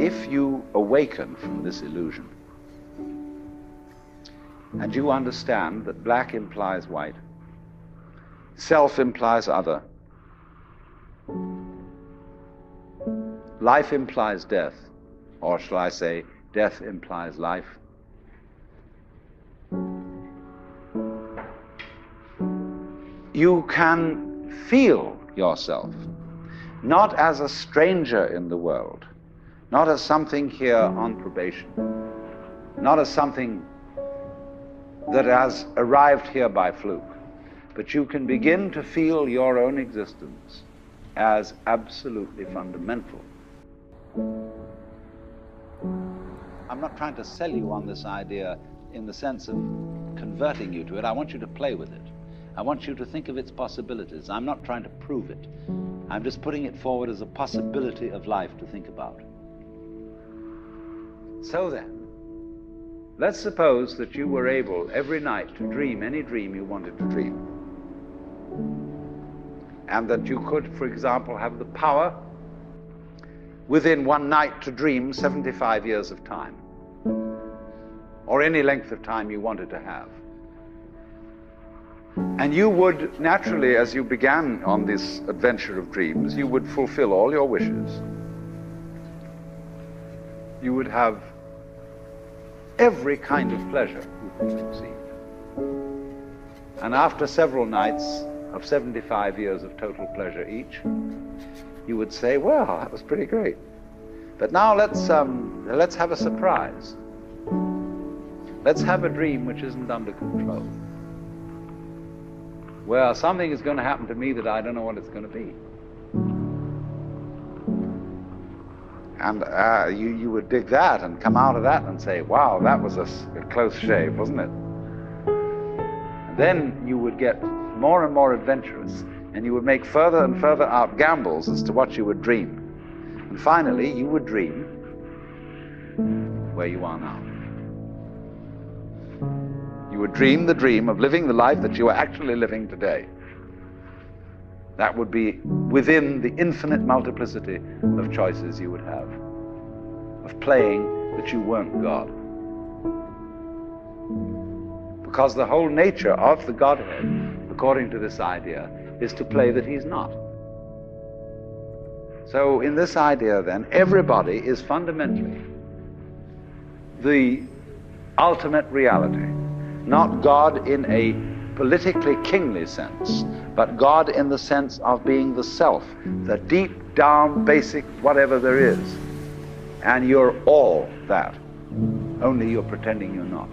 if you awaken from this illusion, and you understand that black implies white, self implies other, life implies death, or shall I say, death implies life, you can feel yourself not as a stranger in the world, not as something here on probation, not as something that has arrived here by fluke, but you can begin to feel your own existence as absolutely fundamental. I'm not trying to sell you on this idea in the sense of converting you to it. I want you to play with it. I want you to think of its possibilities. I'm not trying to prove it. I'm just putting it forward as a possibility of life to think about. So then, let's suppose that you were able every night to dream any dream you wanted to dream. And that you could, for example, have the power within one night to dream 75 years of time, or any length of time you wanted to have. And you would naturally, as you began on this adventure of dreams, you would fulfill all your wishes. You would have every kind of pleasure you could conceive. And after several nights of 75 years of total pleasure each, you would say, well, that was pretty great. But now let's have a surprise. Let's have a dream which isn't under control, where something is going to happen to me that I don't know what it's going to be. And you would dig that and come out of that and say, wow, that was a close shave, wasn't it? And then you would get more and more adventurous, and you would make further and further out gambles as to what you would dream. And finally, you would dream where you are now. You would dream the dream of living the life that you are actually living today. That would be within the infinite multiplicity of choices you would have, of playing that you weren't God. Because the whole nature of the Godhead, according to this idea, is to play that he's not. So in this idea then, everybody is fundamentally the ultimate reality, not God in a politically kingly sense, but God in the sense of being the self, the deep down basic whatever there is. And you're all that, only you're pretending you're not.